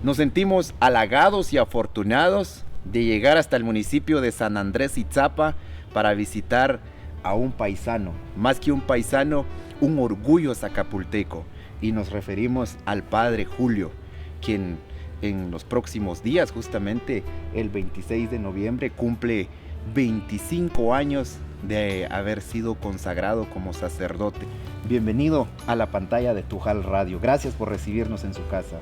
Nos sentimos halagados y afortunados de llegar hasta el municipio de San Andrés Itzapa para visitar a un paisano, más que un paisano, un orgullo zacapulteco. Y nos referimos al padre Julio, quien en los próximos días, justamente el 26 de noviembre, cumple 25 años de haber sido consagrado como sacerdote. Bienvenido a la pantalla de Tujal Radio. Gracias por recibirnos en su casa.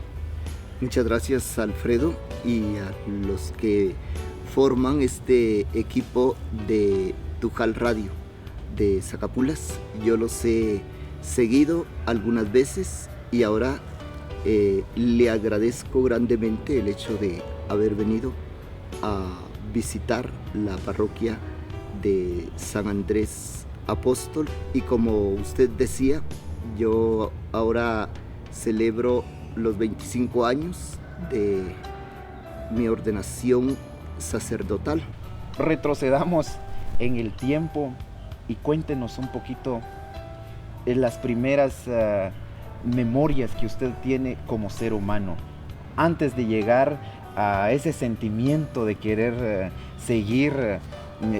Muchas gracias, Alfredo, y a los que forman este equipo de Tujal Radio de Zacapulas. Yo los he seguido algunas veces y ahora le agradezco grandemente el hecho de haber venido a visitar la parroquia de San Andrés Apóstol. Y como usted decía, yo ahora celebro los 25 años de mi ordenación sacerdotal. Retrocedamos en el tiempo y cuéntenos un poquito en las primeras memorias que usted tiene como ser humano, antes de llegar a ese sentimiento de querer seguir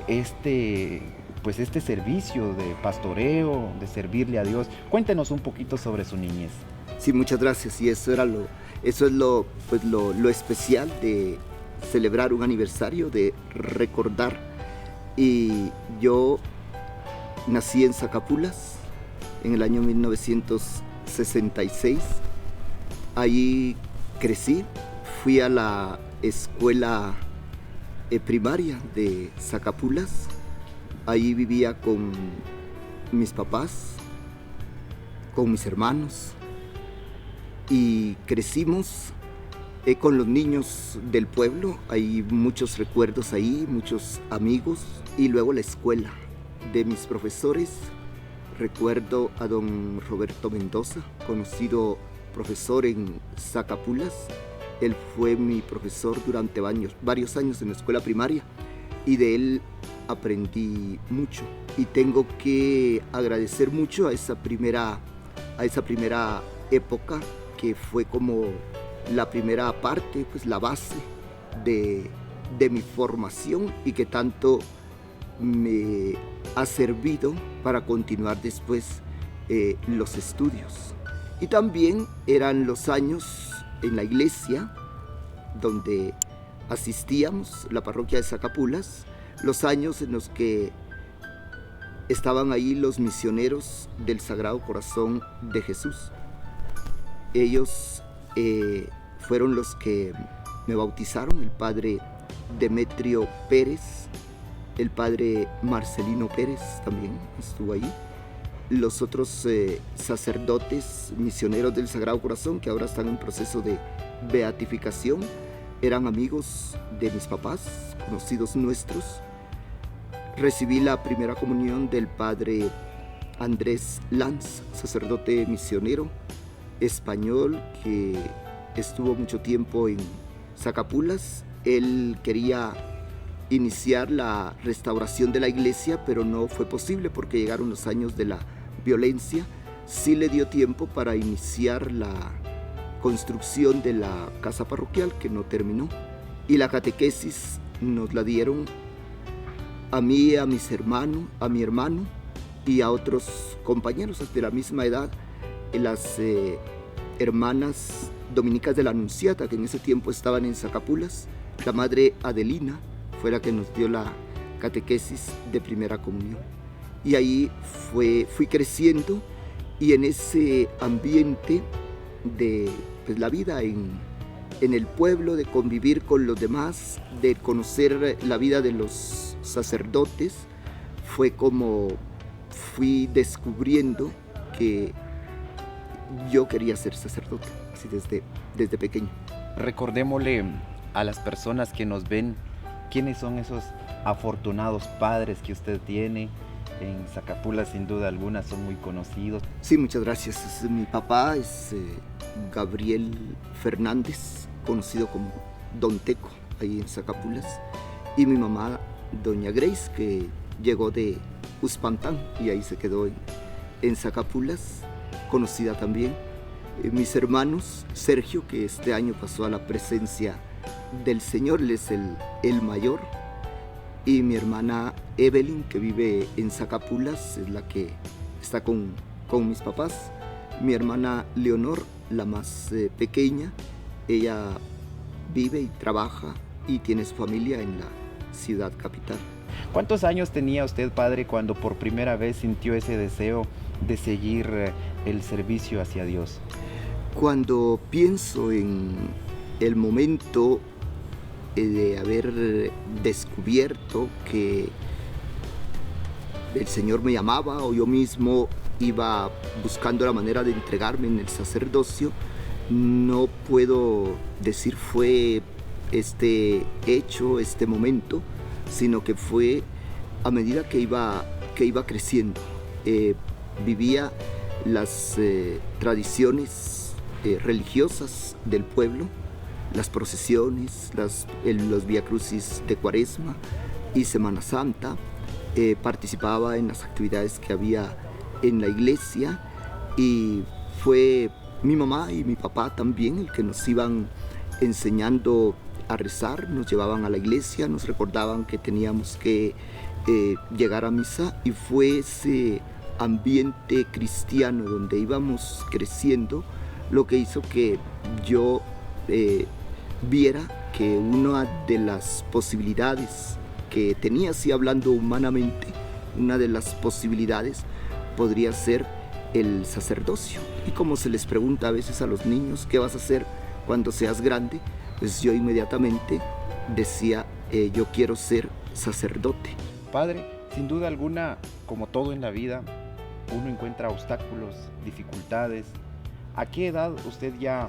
este servicio de pastoreo, de servirle a Dios. Cuéntenos un poquito sobre su niñez. Sí, muchas gracias. Y eso es lo especial de celebrar un aniversario, de recordar. Y yo nací en Zacapulas en el año 1966. Ahí crecí, fui a la escuela primaria de Zacapulas. Ahí vivía con mis papás, con mis hermanos. Y crecimos con los niños del pueblo. Hay muchos recuerdos ahí, muchos amigos. Y luego la escuela de mis profesores. Recuerdo a don Roberto Mendoza, conocido profesor en Zacapulas. Él fue mi profesor durante varios años en la escuela primaria y de él aprendí mucho. Y tengo que agradecer mucho a esa primera época, que fue como la primera parte, pues la base de mi formación y que tanto me ha servido para continuar después los estudios. Y también eran los años en la iglesia donde asistíamos, la parroquia de Zacapulas, los años en los que estaban ahí los misioneros del Sagrado Corazón de Jesús. Ellos fueron los que me bautizaron, el padre Demetrio Pérez, el padre Marcelino Pérez también estuvo ahí. Los otros sacerdotes misioneros del Sagrado Corazón, que ahora están en proceso de beatificación, eran amigos de mis papás, conocidos nuestros. Recibí la primera comunión del padre Andrés Lanz, sacerdote misionero español que estuvo mucho tiempo en Zacapulas. Él quería iniciar la restauración de la iglesia, pero no fue posible porque llegaron los años de la violencia. Sí le dio tiempo para iniciar la construcción de la casa parroquial, que no terminó, y la catequesis nos la dieron a mí, a mi hermano y a otros compañeros de la misma edad, las hermanas dominicas de la Anunciata, que en ese tiempo estaban en Zacapulas. La madre Adelina fue la que nos dio la catequesis de primera comunión. Y ahí fui creciendo, y en ese ambiente de la vida en el pueblo, de convivir con los demás, de conocer la vida de los sacerdotes, fue como fui descubriendo que yo quería ser sacerdote, así desde pequeño. Recordémosle a las personas que nos ven quiénes son esos afortunados padres que usted tiene. En Zacapulas, sin duda alguna, son muy conocidos. Sí, muchas gracias. Mi papá es Gabriel Fernández, conocido como Don Teco, ahí en Zacapulas. Y mi mamá, doña Grace, que llegó de Uspantán y ahí se quedó en Zacapulas, conocida también. Mis hermanos, Sergio, que este año pasó a la presencia del Señor, él es el mayor, y mi hermana Evelyn, que vive en Zacapulas, es la que está con mis papás. Mi hermana Leonor, la más pequeña, ella vive y trabaja y tiene su familia en la ciudad capital. ¿Cuántos años tenía usted, padre, cuando por primera vez sintió ese deseo de seguir el servicio hacia Dios? Cuando pienso en el momento de haber descubierto que el Señor me llamaba o yo mismo iba buscando la manera de entregarme en el sacerdocio, no puedo decir fue este hecho, este momento, sino que fue a medida que iba creciendo. Vivía las tradiciones religiosas del pueblo, las procesiones, los viacrucis de Cuaresma y Semana Santa. Participaba en las actividades que había en la iglesia y fue mi mamá y mi papá también el que nos iban enseñando a rezar, nos llevaban a la iglesia, nos recordaban que teníamos que llegar a misa, y fue ese ambiente cristiano donde íbamos creciendo lo que hizo que yo viera que una de las posibilidades que tenía, así hablando humanamente, una de las posibilidades podría ser el sacerdocio. Y como se les pregunta a veces a los niños, ¿qué vas a hacer cuando seas grande? Pues yo inmediatamente decía, yo quiero ser sacerdote. Padre, sin duda alguna, como todo en la vida, uno encuentra obstáculos, dificultades. ¿A qué edad usted ya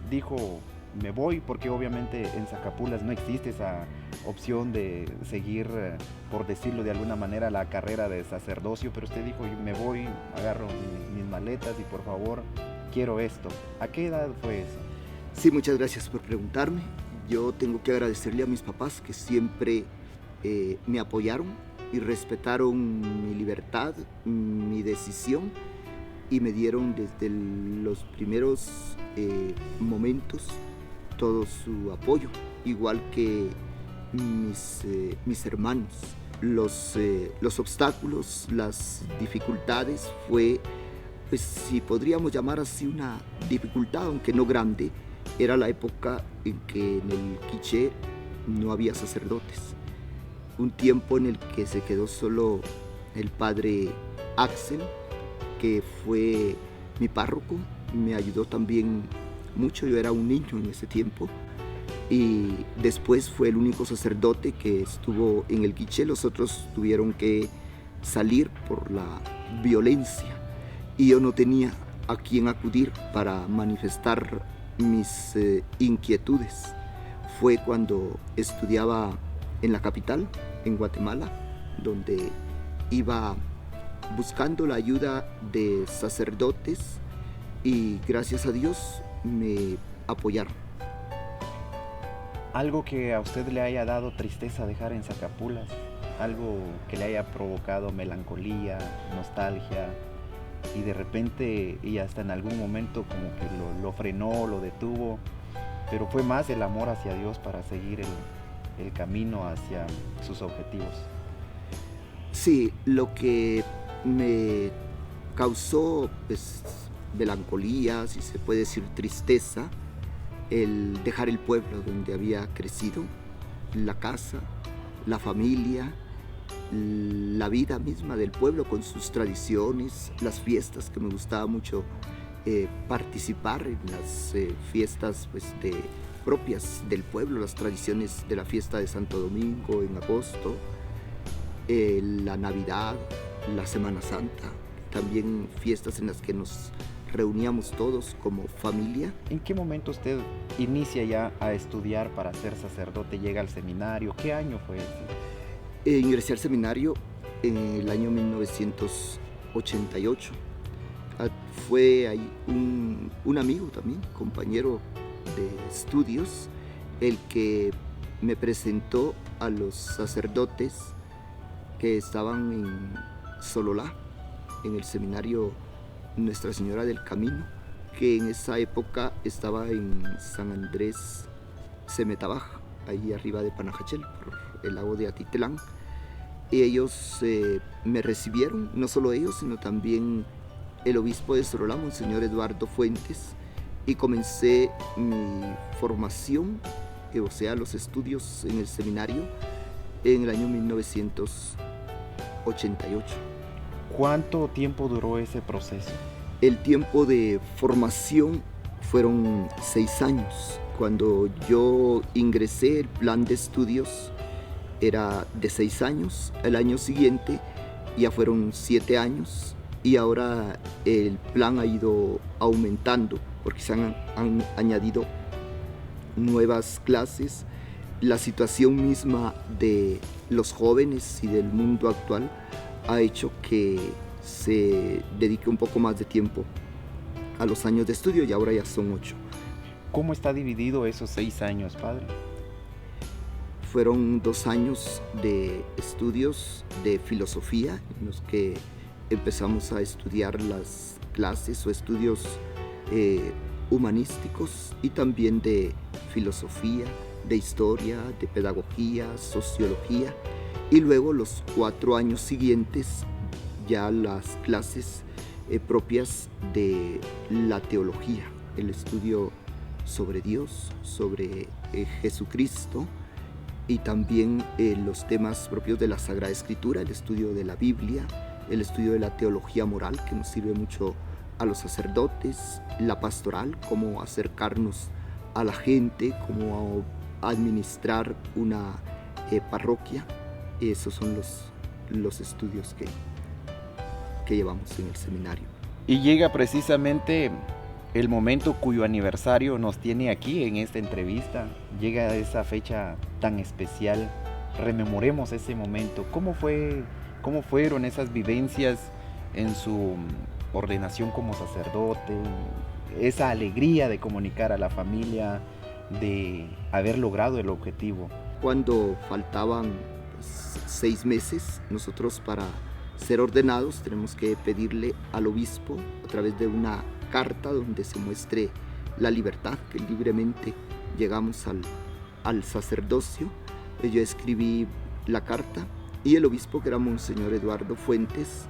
dijo, me voy? Porque obviamente en Zacapulas no existe esa opción de seguir, por decirlo de alguna manera, la carrera de sacerdocio, pero usted dijo, me voy, agarro mis maletas y por favor, quiero esto. ¿A qué edad fue eso? Sí, muchas gracias por preguntarme. Yo tengo que agradecerle a mis papás que siempre me apoyaron y respetaron mi libertad, mi decisión, y me dieron desde los primeros momentos todo su apoyo, igual que mis hermanos. Los obstáculos, las dificultades fue, pues si podríamos llamar así, una dificultad, aunque no grande. Era la época en que en el Quiché no había sacerdotes. Un tiempo en el que se quedó solo el padre Axel, que fue mi párroco, me ayudó también mucho. Yo era un niño en ese tiempo, y después fue el único sacerdote que estuvo en el Quiché. Los otros tuvieron que salir por la violencia y yo no tenía a quién acudir para manifestar mis inquietudes. Fue cuando estudiaba en la capital, en Guatemala, donde iba buscando la ayuda de sacerdotes y gracias a Dios me apoyaron. Algo que a usted le haya dado tristeza dejar en Zacapulas, algo que le haya provocado melancolía, nostalgia, y de repente y hasta en algún momento como que lo frenó, lo detuvo, pero fue más el amor hacia Dios para seguir el camino hacia sus objetivos. Sí, lo que me causó pues melancolía, si se puede decir tristeza, el dejar el pueblo donde había crecido, la casa, la familia, la vida misma del pueblo con sus tradiciones, las fiestas, que me gustaba mucho participar en las fiestas pues, propias del pueblo, las tradiciones de la fiesta de Santo Domingo en agosto, la Navidad, la Semana Santa, también fiestas en las que nos reuníamos todos como familia. ¿En qué momento usted inicia ya a estudiar para ser sacerdote? ¿Llega al seminario? ¿Qué año fue ese? Ingresé al seminario en el año 1988. Fue ahí un amigo también, compañero de estudios, el que me presentó a los sacerdotes que estaban en Sololá, en el seminario Nuestra Señora del Camino, que en esa época estaba en San Andrés Semetabaj, ahí arriba de Panajachel, por el lago de Atitlán. Y ellos me recibieron, no solo ellos, sino también el obispo de Sololá, Monseñor Eduardo Fuentes, y comencé mi formación, o sea, los estudios en el seminario, en el año 1988. ¿Cuánto tiempo duró ese proceso? El tiempo de formación fueron 6 años. Cuando yo ingresé, el plan de estudios era de 6 años. El año siguiente ya fueron 7 años y ahora el plan ha ido aumentando porque se han añadido nuevas clases. La situación misma de los jóvenes y del mundo actual ha hecho que se dedique un poco más de tiempo a los años de estudio y ahora ya son 8. ¿Cómo está dividido esos 6 años, padre? Fueron 2 años de estudios de filosofía en los que empezamos a estudiar las clases o estudios humanísticos y también de filosofía, de historia, de pedagogía, sociología, y luego los 4 años siguientes ya las clases propias de la teología, el estudio sobre Dios, sobre Jesucristo, y también los temas propios de la Sagrada Escritura, el estudio de la Biblia, el estudio de la teología moral, que nos sirve mucho a los sacerdotes, la pastoral, cómo acercarnos a la gente, cómo administrar una parroquia. Esos son los estudios que llevamos en el seminario. Y llega precisamente el momento cuyo aniversario nos tiene aquí en esta entrevista. Llega esa fecha tan especial. Rememoremos ese momento. ¿Cómo fueron esas vivencias en su ordenación como sacerdote? Esa alegría de comunicar a la familia, de haber logrado el objetivo. Cuando faltaban 6 meses, nosotros para ser ordenados tenemos que pedirle al obispo a través de una carta donde se muestre la libertad, que libremente llegamos al sacerdocio. Yo escribí la carta y el obispo, que era Monseñor Eduardo Fuentes,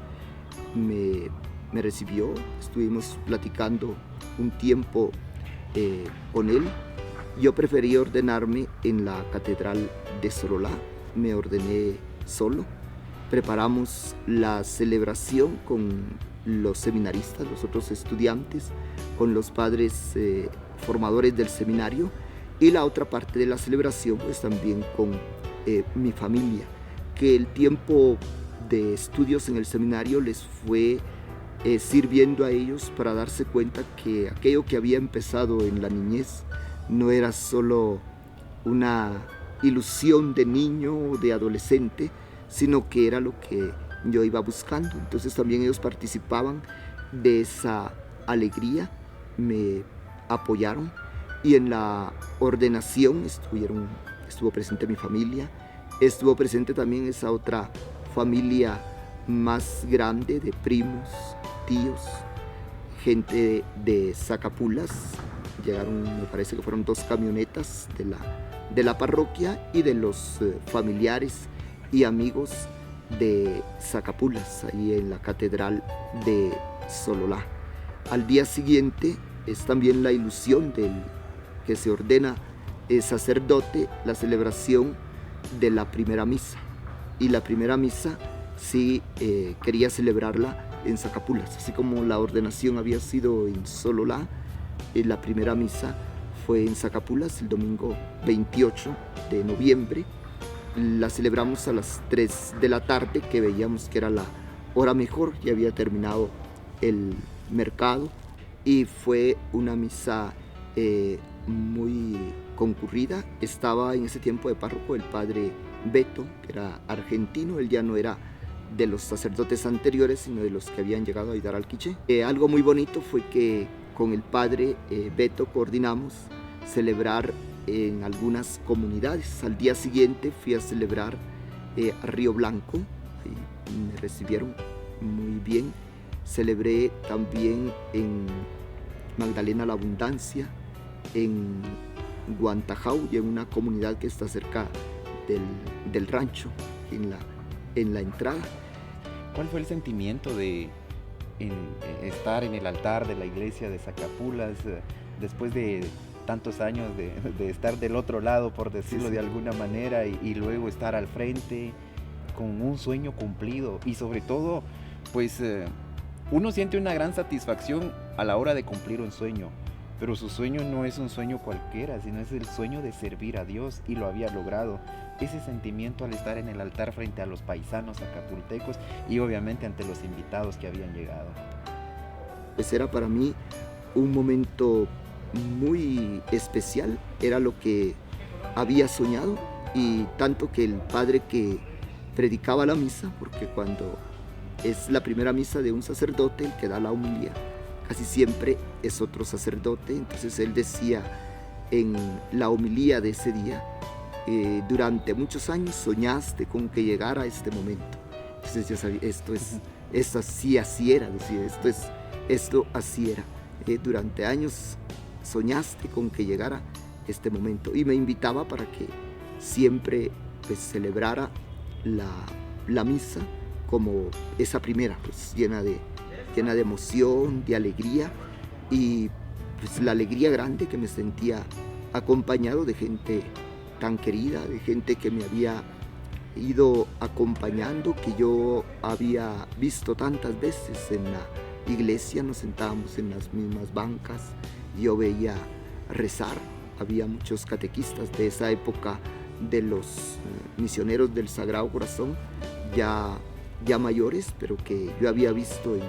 me recibió. Estuvimos platicando un tiempo con él. Yo preferí ordenarme en la catedral de Sololá. Me ordené solo. Preparamos la celebración con los seminaristas, los otros estudiantes, con los padres formadores del seminario, y la otra parte de la celebración pues también con mi familia, que el tiempo de estudios en el seminario les fue sirviendo a ellos para darse cuenta que aquello que había empezado en la niñez no era solo una ilusión de niño o de adolescente, sino que era lo que yo iba buscando. Entonces también ellos participaban de esa alegría, me apoyaron, y en la ordenación estuvo presente mi familia, estuvo presente también esa otra familia más grande de primos, tíos, gente de Zacapulas. Llegaron, me parece que fueron 2 camionetas de la parroquia y de los familiares y amigos de Zacapulas, ahí en la catedral de Sololá. Al día siguiente es también la ilusión del que se ordena sacerdote, la celebración de la primera misa. Y la primera misa sí quería celebrarla en Zacapulas, así como la ordenación había sido en Sololá. La primera misa fue en Zacapulas el domingo 28 de noviembre. La celebramos a las 3 de la tarde, que veíamos que era la hora mejor, ya había terminado el mercado, y fue una misa muy concurrida. Estaba en ese tiempo de párroco el padre Beto, que era argentino. Él ya no era de los sacerdotes anteriores, sino de los que habían llegado a Aydar al Quiché. Algo muy bonito fue que con el padre Beto coordinamos celebrar en algunas comunidades. Al día siguiente fui a celebrar a Río Blanco, y me recibieron muy bien. Celebré también en Magdalena la Abundancia, en Guantajau, y en una comunidad que está cerca del rancho, en la entrada. ¿Cuál fue el sentimiento de estar en el altar de la iglesia de Zacapulas después de tantos años de estar del otro lado, por decirlo de alguna manera, y luego estar al frente con un sueño cumplido? Y sobre todo, pues uno siente una gran satisfacción a la hora de cumplir un sueño, pero su sueño no es un sueño cualquiera, sino es el sueño de servir a Dios, y lo había logrado. Ese sentimiento al estar en el altar frente a los paisanos acapultecos y obviamente ante los invitados que habían llegado. Pues era para mí un momento muy especial, era lo que había soñado, y tanto que el padre que predicaba la misa, porque cuando es la primera misa de un sacerdote, el que da la homilía casi siempre es otro sacerdote, entonces él decía en la homilía de ese día: durante muchos años soñaste con que llegara este momento. Entonces yo sabía, esto así era, decía, esto así era. Durante años soñaste con que llegara este momento, y me invitaba para que siempre pues celebrara la misa como esa primera, pues llena de emoción, de alegría, y pues la alegría grande que me sentía acompañado de gente tan querida, de gente que me había ido acompañando, que yo había visto tantas veces en la iglesia. Nos sentábamos en las mismas bancas, yo veía rezar, había muchos catequistas de esa época, de los misioneros del Sagrado Corazón, ya mayores, pero que yo había visto en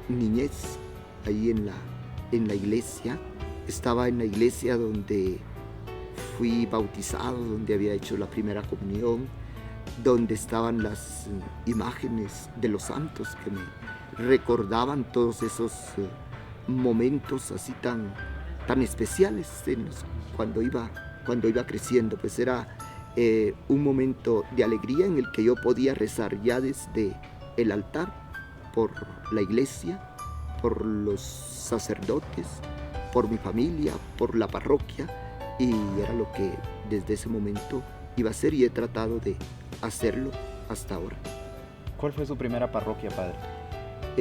mi niñez ahí en la iglesia. Estaba en la iglesia donde fui bautizado, donde había hecho la primera comunión, donde estaban las imágenes de los santos que me recordaban todos esos momentos así tan especiales cuando iba creciendo. Pues era un momento de alegría en el que yo podía rezar ya desde el altar por la iglesia, por los sacerdotes, por mi familia, por la parroquia, y era lo que desde ese momento iba a hacer, y he tratado de hacerlo hasta ahora. ¿Cuál fue su primera parroquia, padre?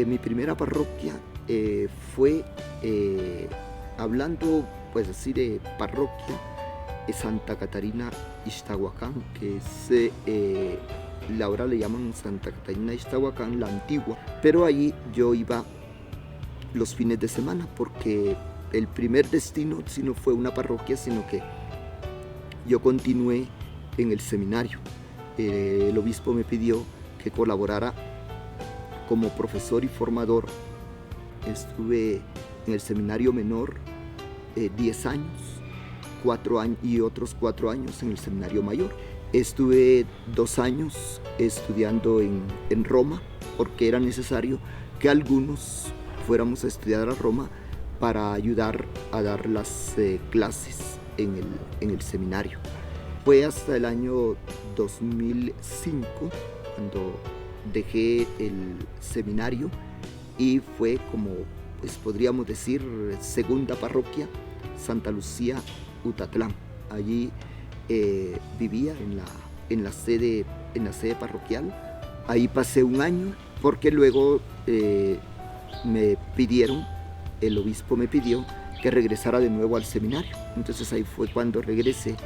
Mi primera parroquia fue, hablando pues así de parroquia, Santa Catarina Ixtahuacán, que es, ahora le llaman Santa Catarina Ixtahuacán, la antigua, pero allí yo iba los fines de semana, porque el primer destino sí no fue una parroquia, sino que yo continué en el seminario. El obispo me pidió que colaborara como profesor y formador. Estuve en el seminario menor 10 años, 4 años y otros 4 años en el seminario mayor. Estuve 2 años estudiando en Roma, porque era necesario que algunos fuéramos a estudiar a Roma para ayudar a dar las clases en el seminario. Fue hasta el año 2005 cuando dejé el seminario, y fue como, pues podríamos decir, segunda parroquia, Santa Lucía, Utatlán. Allí vivía en la sede parroquial. Ahí pasé un año, porque luego el obispo me pidió que regresara de nuevo al seminario. Entonces ahí fue cuando regresé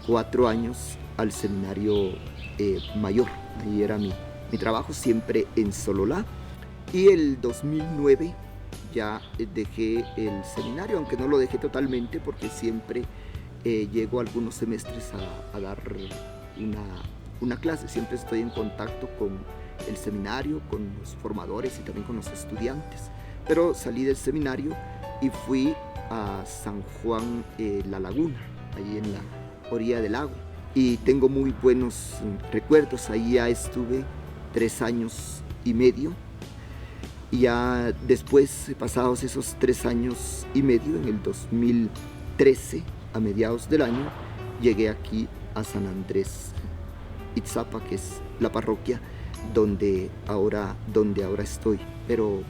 4 años al seminario mayor. Ahí era mi trabajo, siempre en Sololá. Y el 2009 ya dejé el seminario, aunque no lo dejé totalmente, porque siempre llego algunos semestres a dar una clase. Siempre estoy en contacto con el seminario, con los formadores y también con los estudiantes. Pero salí del seminario y fui a San Juan La Laguna, ahí en la orilla del lago. Y tengo muy buenos recuerdos. Ahí ya estuve 3 años y medio. Y ya después, pasados esos 3 años y medio, en el 2013, a mediados del año, llegué aquí a San Andrés Itzapa, que es la parroquia donde ahora estoy. Pero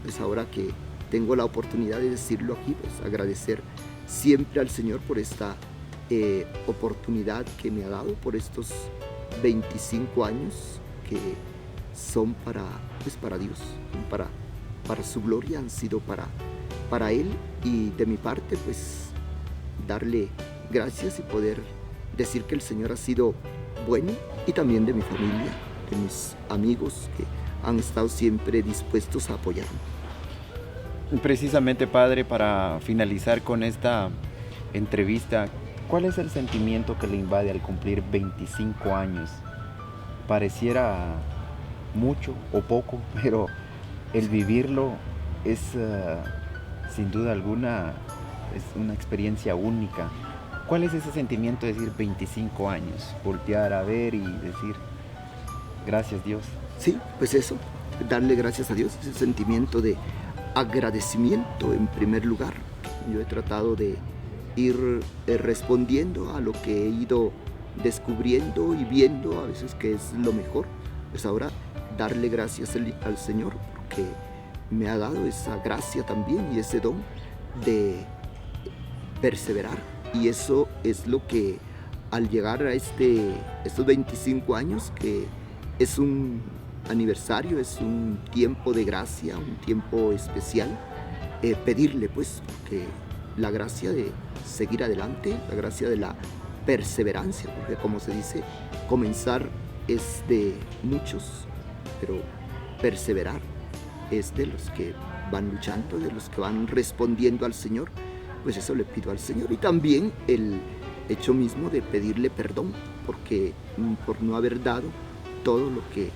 pues ahora que tengo la oportunidad de decirlo aquí, pues agradecer siempre al Señor por esta oportunidad que me ha dado, por estos 25 años que son para Dios, para su gloria, han sido para Él, y de mi parte pues darle gracias y poder decir que el Señor ha sido bueno, y también de mi familia, de mis amigos que han estado siempre dispuestos a apoyarme. Precisamente, Padre, para finalizar con esta entrevista, ¿cuál es el sentimiento que le invade al cumplir 25 años? Pareciera mucho o poco, pero el vivirlo es sin duda alguna es una experiencia única. ¿Cuál es ese sentimiento de decir 25 años? Voltear a ver y decir, gracias Dios. Sí, pues eso, darle gracias a Dios, ese sentimiento de agradecimiento en primer lugar. Yo he tratado de ir respondiendo a lo que he ido descubriendo y viendo a veces que es lo mejor. Pues ahora darle gracias al Señor porque me ha dado esa gracia también y ese don de perseverar. Y eso es lo que al llegar a estos 25 años, que es un aniversario, es un tiempo de gracia, un tiempo especial, pedirle pues porque la gracia de seguir adelante, la gracia de la perseverancia, porque como se dice, comenzar es de muchos, pero perseverar es de los que van luchando, de los que van respondiendo al Señor. Pues eso le pido al Señor, y también el hecho mismo de pedirle perdón porque por no haber dado todo lo que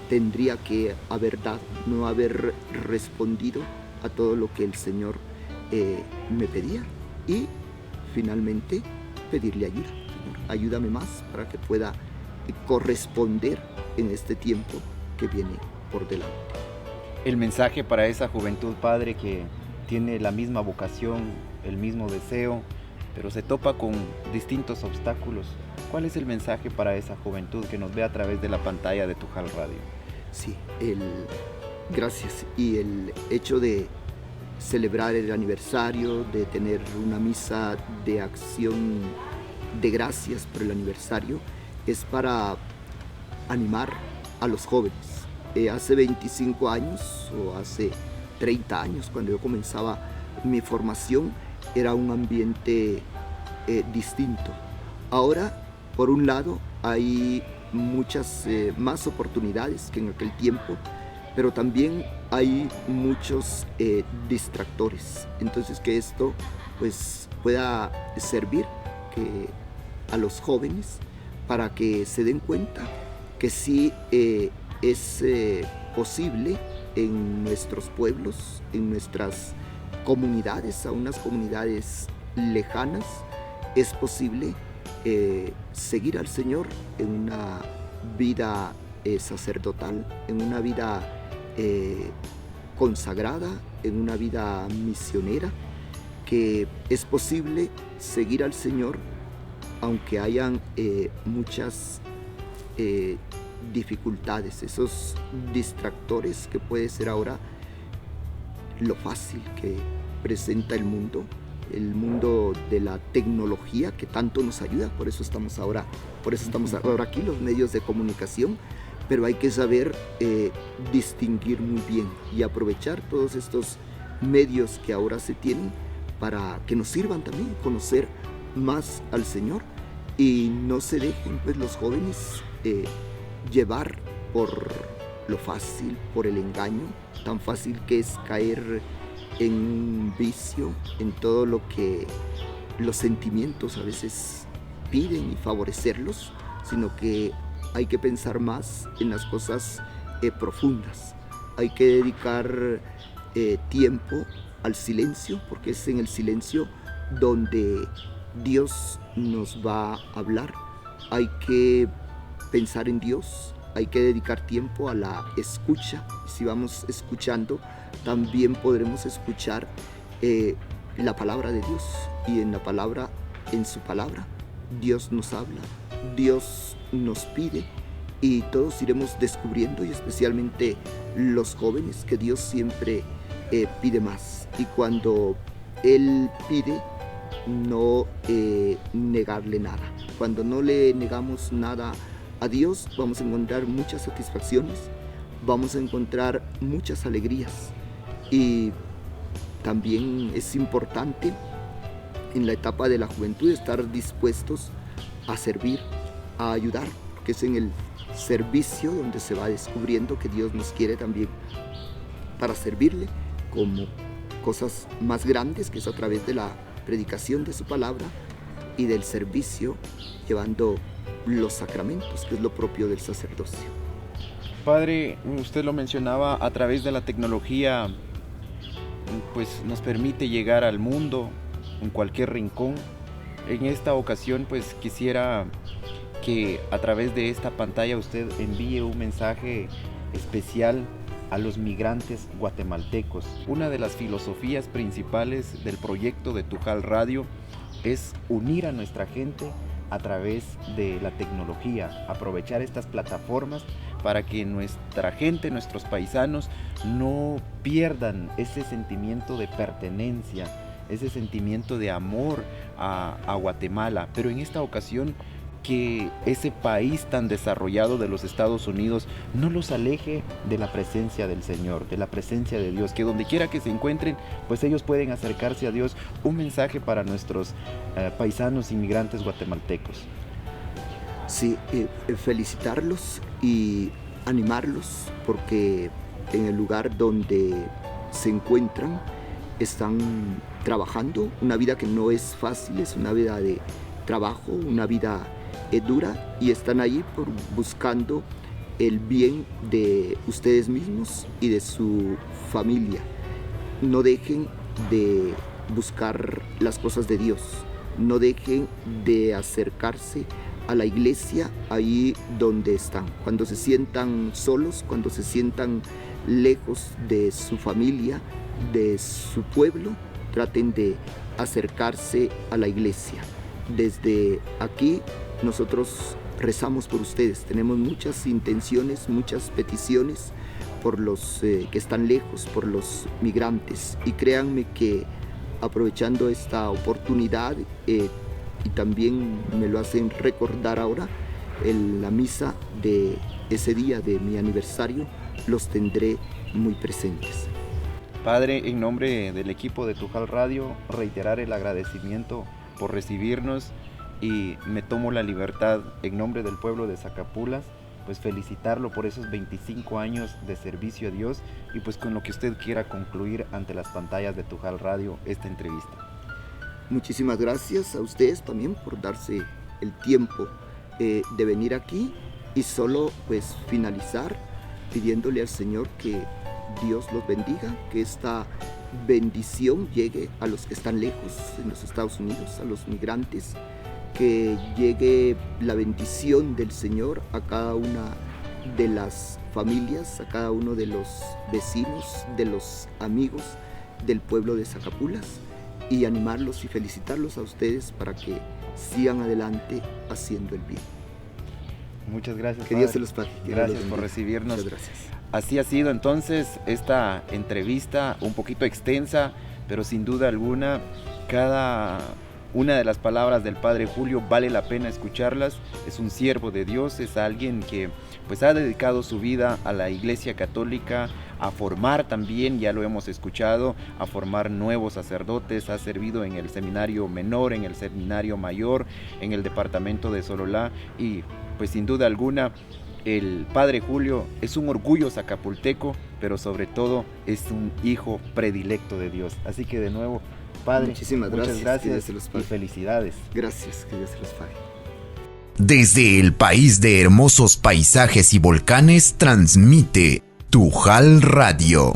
tendría que haber dado, no haber respondido a todo lo que el Señor me pedía, y finalmente pedirle ayuda. Señor, ayúdame más para que pueda corresponder en este tiempo que viene por delante. El mensaje para esa juventud, Padre, que tiene la misma vocación, el mismo deseo, pero se topa con distintos obstáculos. ¿Cuál es el mensaje para esa juventud que nos ve a través de la pantalla de Tujal Radio? Sí, gracias. Y el hecho de celebrar el aniversario, de tener una misa de acción de gracias por el aniversario, es para animar a los jóvenes. Hace 25 años o hace 30 años, cuando yo comenzaba mi formación, era un ambiente distinto. Ahora, por un lado, hay muchas más oportunidades que en aquel tiempo, pero también hay muchos distractores. Entonces, que esto pues pueda servir a los jóvenes para que se den cuenta que sí es posible en nuestros pueblos, en nuestras comunidades, a unas comunidades lejanas, es posible seguir al Señor en una vida sacerdotal, en una vida consagrada, en una vida misionera, que es posible seguir al Señor aunque hayan muchas dificultades, esos distractores que puede ser ahora lo fácil que presenta el mundo de la tecnología que tanto nos ayuda. Por eso estamos ahora aquí, los medios de comunicación, pero hay que saber distinguir muy bien y aprovechar todos estos medios que ahora se tienen para que nos sirvan también conocer más al Señor, y no se dejen pues los jóvenes llevar por lo fácil, por el engaño, tan fácil que es caer en un vicio, en todo lo que los sentimientos a veces piden y favorecerlos, sino que hay que pensar más en las cosas profundas. Hay que dedicar tiempo al silencio, porque es en el silencio donde Dios nos va a hablar. Hay que pensar en Dios, hay que dedicar tiempo a la escucha. Si vamos escuchando, también podremos escuchar la palabra de Dios, y en su palabra, Dios nos habla, Dios nos pide, y todos iremos descubriendo, y especialmente los jóvenes, que Dios siempre pide más. Y cuando Él pide, no negarle nada. Cuando no le negamos nada a Dios, vamos a encontrar muchas satisfacciones, vamos a encontrar muchas alegrías. Y también es importante en la etapa de la juventud estar dispuestos a servir, a ayudar, que es en el servicio donde se va descubriendo que Dios nos quiere también para servirle como cosas más grandes, que es a través de la predicación de su palabra y del servicio llevando los sacramentos, que es lo propio del sacerdocio. Padre, usted lo mencionaba, a través de la tecnología pues nos permite llegar al mundo en cualquier rincón. En esta ocasión pues quisiera que a través de esta pantalla usted envíe un mensaje especial a los migrantes guatemaltecos. Una de las filosofías principales del proyecto de Tujal Radio es unir a nuestra gente a través de la tecnología, aprovechar estas plataformas para que nuestra gente, nuestros paisanos, no pierdan ese sentimiento de pertenencia, ese sentimiento de amor a Guatemala. Pero en esta ocasión, que ese país tan desarrollado de los Estados Unidos no los aleje de la presencia del Señor, de la presencia de Dios, que donde quiera que se encuentren, pues ellos pueden acercarse a Dios. Un mensaje para nuestros paisanos inmigrantes guatemaltecos. Sí, felicitarlos y animarlos, porque en el lugar donde se encuentran están trabajando una vida que no es fácil, es una vida de trabajo, una vida dura, y están ahí buscando el bien de ustedes mismos y de su familia. No dejen de buscar las cosas de Dios, no dejen de acercarse a la iglesia ahí donde están. Cuando se sientan solos, cuando se sientan lejos de su familia, de su pueblo, traten de acercarse a la iglesia. Desde aquí nosotros rezamos por ustedes, tenemos muchas intenciones, muchas peticiones por los que están lejos, por los migrantes, y créanme que aprovechando esta oportunidad y también me lo hacen recordar ahora, en la misa de ese día de mi aniversario los tendré muy presentes. Padre, en nombre del equipo de Tujal Radio, reiterar el agradecimiento por recibirnos, y me tomo la libertad en nombre del pueblo de Zacapulas, pues felicitarlo por esos 25 años de servicio a Dios, y pues con lo que usted quiera concluir ante las pantallas de Tujal Radio esta entrevista. Muchísimas gracias a ustedes también por darse el tiempo de venir aquí, y solo pues finalizar pidiéndole al Señor que Dios los bendiga, que esta bendición llegue a los que están lejos en los Estados Unidos, a los migrantes, que llegue la bendición del Señor a cada una de las familias, a cada uno de los vecinos, de los amigos del pueblo de Zacapulas, y animarlos y felicitarlos a ustedes para que sigan adelante haciendo el bien. Muchas gracias, que Dios se los pague. Gracias por recibirnos. Muchas gracias. Así ha sido entonces esta entrevista, un poquito extensa, pero sin duda alguna cada una de las palabras del Padre Julio vale la pena escucharlas. Es un siervo de Dios, es alguien que pues ha dedicado su vida a la Iglesia Católica, a formar también, ya lo hemos escuchado, a formar nuevos sacerdotes. Ha servido en el seminario menor, en el seminario mayor, en el departamento de Sololá, y pues sin duda alguna el Padre Julio es un orgullo zacapulteco, pero sobre todo es un hijo predilecto de Dios. Así que de nuevo, Padre, muchas gracias y felicidades. Gracias, que Dios se los pague. Desde el país de hermosos paisajes y volcanes transmite Tujal Radio.